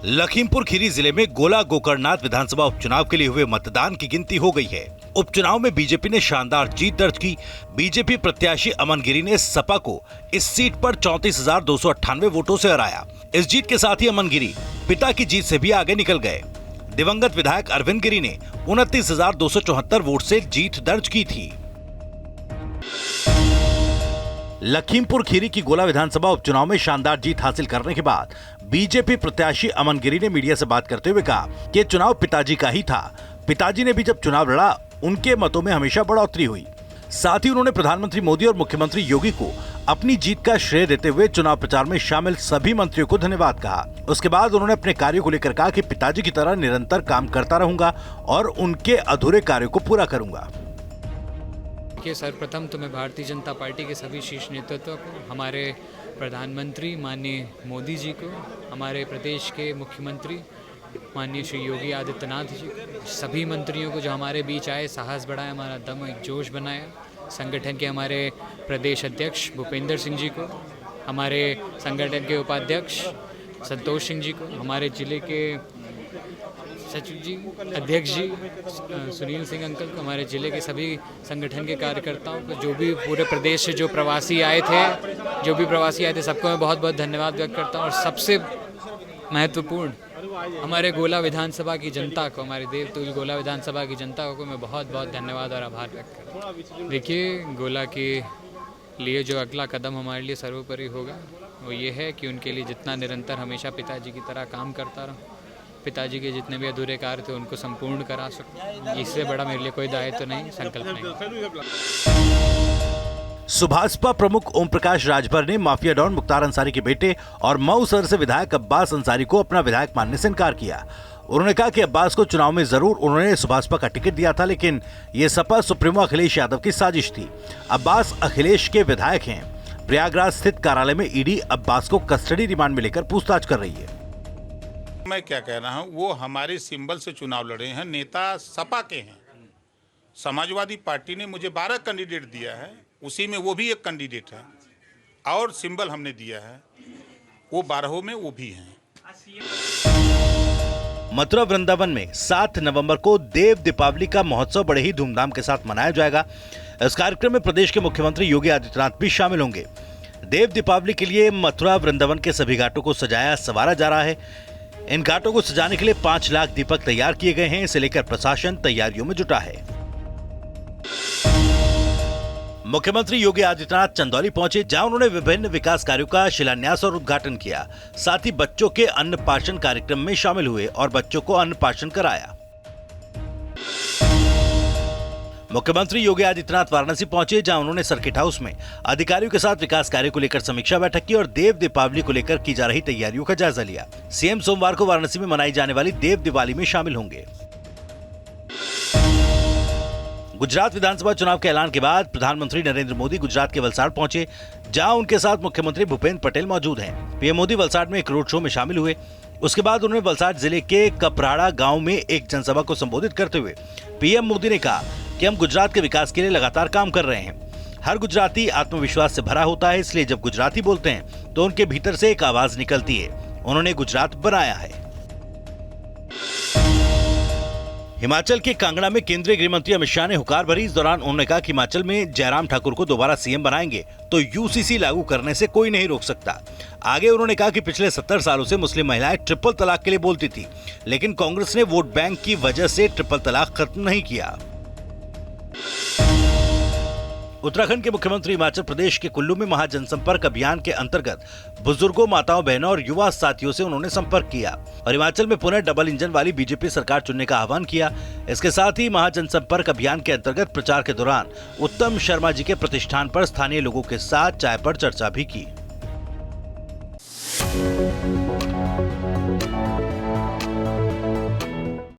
लखीमपुर खीरी जिले में गोला गोकर्णनाथ विधानसभा उपचुनाव के लिए हुए मतदान की गिनती हो गई है। उपचुनाव में बीजेपी ने शानदार जीत दर्ज की। बीजेपी प्रत्याशी अमन गिरी ने सपा को इस सीट पर 34,298 वोटों से हराया। इस जीत के साथ ही अमन गिरी पिता की जीत से भी आगे निकल गए। दिवंगत विधायक अरविंद गिरी ने 29,274 वोट से जीत दर्ज की थी। लखीमपुर खीरी की गोला विधानसभा उपचुनाव में शानदार जीत हासिल करने के बाद बीजेपी प्रत्याशी अमन गिरी ने मीडिया से बात करते हुए कहा कि चुनाव पिताजी का ही था। पिताजी ने भी जब चुनाव लड़ा उनके मतों में हमेशा बढ़ोतरी हुई। साथ ही उन्होंने प्रधानमंत्री मोदी और मुख्यमंत्री योगी को अपनी जीत का श्रेय देते हुए चुनाव प्रचार में शामिल सभी मंत्रियों को धन्यवाद कहा। उसके बाद उन्होंने अपने कार्यों को लेकर कहा कि पिताजी की तरह निरंतर काम करता रहूंगा और उनके अधूरे कार्यों को पूरा करूंगा। सर्वप्रथम तो मैं भारतीय जनता पार्टी के सभी शीर्ष नेतृत्व को, हमारे प्रधानमंत्री माननीय मोदी जी को, हमारे प्रदेश के मुख्यमंत्री माननीय श्री योगी आदित्यनाथ जी को, सभी मंत्रियों को जो हमारे बीच आए, साहस बढ़ाया, हमारा दम एक जोश बनाया, संगठन के हमारे प्रदेश अध्यक्ष भूपेंद्र सिंह जी को, हमारे संगठन के उपाध्यक्ष संतोष सिंह जी को, हमारे जिले के सचिव जी, अध्यक्ष जी सुनील सिंह अंकल को, हमारे जिले के सभी संगठन के कार्यकर्ताओं को, जो भी पूरे प्रदेश से जो प्रवासी आए थे, सबको मैं बहुत बहुत धन्यवाद व्यक्त करता हूँ। और सबसे महत्वपूर्ण हमारे गोला विधानसभा की जनता को, हमारे देवतुल्य गोला विधानसभा की जनता को मैं बहुत बहुत धन्यवाद और आभार व्यक्त करता हूँ। देखिए, गोला के लिए जो अगला कदम हमारे लिए सर्वोपरि होगा वो ये है कि उनके लिए जितना निरंतर हमेशा पिताजी की तरह काम करता रहूँ, पिताजी के जितने भी अधूरे कार्य थे उनको संपूर्ण करा सकूं। इससे बड़ा मेरे लिए कोई दायित्व नहीं, संकल्प नहीं। सुभाषपा प्रमुख ओम प्रकाश राजभर ने माफिया डॉन मुख्तार अंसारी के बेटे और मऊ सदर से विधायक अब्बास अंसारी को अपना विधायक मानने से इनकार किया। उन्होंने कहा कि अब्बास को चुनाव में जरूर उन्होंने सुभाषपा का टिकट दिया था, लेकिन ये सपा सुप्रीमो अखिलेश यादव की साजिश थी। अब्बास अखिलेश के विधायक हैं। प्रयागराज स्थित कार्यालय में ईडी अब्बास को कस्टडी रिमांड में लेकर पूछताछ कर रही है। मैं क्या कह रहा हूँ, वो हमारे सिंबल से चुनाव लड़े हैं, नेता सपा के हैं। समाजवादी पार्टी ने मुझे 12 कैंडिडेट दिया है, उसी में वो भी एक कैंडिडेट है और सिंबल हमने दिया है, वो 12 में वो भी हैं। मथुरा वृंदावन में 7 नवंबर को देव दीपावली का महोत्सव बड़े ही धूमधाम के साथ मनाया जाएगा। इस कार्यक्रम में प्रदेश के मुख्यमंत्री योगी आदित्यनाथ भी शामिल होंगे। देव दीपावली के लिए मथुरा वृंदावन के सभी घाटों को सजाया संवारा जा रहा है। इन घाटों को सजाने के लिए 5 लाख दीपक तैयार किए गए हैं। इसे लेकर प्रशासन तैयारियों में जुटा है। मुख्यमंत्री योगी आदित्यनाथ चंदौली पहुंचे, जहां उन्होंने विभिन्न विकास कार्यों का शिलान्यास और उद्घाटन किया। साथ ही बच्चों के अन्नप्राशन कार्यक्रम में शामिल हुए और बच्चों को अन्नप्राशन कराया। मुख्यमंत्री योगी आदित्यनाथ वाराणसी पहुंचे, जहां उन्होंने सर्किट हाउस में अधिकारियों के साथ विकास कार्य को लेकर समीक्षा बैठक की और देव दीपावली को लेकर की जा रही तैयारियों का जायजा लिया। सीएम सोमवार को वाराणसी में मनाई जाने वाली देव दिवाली में शामिल होंगे। गुजरात विधानसभा चुनाव के ऐलान के बाद प्रधानमंत्री नरेंद्र मोदी गुजरात के वलसाड़ पहुंचे, जहां उनके साथ मुख्यमंत्री भूपेंद्र पटेल मौजूद हैं। पीएम मोदी वलसाड़ में एक रोड शो में शामिल हुए। उसके बाद उन्होंने वलसाड़ जिले के कपराड़ा गांव में एक जनसभा को संबोधित करते हुए पीएम मोदी ने कहा कि हम गुजरात के विकास के लिए लगातार काम कर रहे हैं। हर गुजराती आत्मविश्वास से भरा होता है, इसलिए जब गुजराती बोलते हैं तो उनके भीतर से एक आवाज निकलती है। उन्होंने गुजरात बनाया है। हिमाचल के कांगड़ा में केंद्रीय गृह मंत्री अमित शाह ने हुंकार भरी। इस दौरान उन्होंने कहा कि हिमाचल में जयराम ठाकुर को दोबारा सीएम बनाएंगे तो यूसीसी लागू करने से कोई नहीं रोक सकता। आगे उन्होंने कहा कि पिछले 70 सालों से मुस्लिम महिलाएं ट्रिपल तलाक के लिए बोलती थी, लेकिन कांग्रेस ने वोट बैंक की वजह से ट्रिपल तलाक खत्म नहीं किया। उत्तराखंड के मुख्यमंत्री हिमाचल प्रदेश के कुल्लू में महाजनसंपर्क अभियान के अंतर्गत बुजुर्गों, माताओं, बहनों और युवा साथियों से उन्होंने संपर्क किया और हिमाचल में पुनः डबल इंजन वाली बीजेपी सरकार चुनने का आह्वान किया। इसके साथ ही महाजनसंपर्क अभियान के अंतर्गत प्रचार के दौरान उत्तम शर्मा जी के प्रतिष्ठान पर स्थानीय लोगों के साथ चाय पर चर्चा भी की।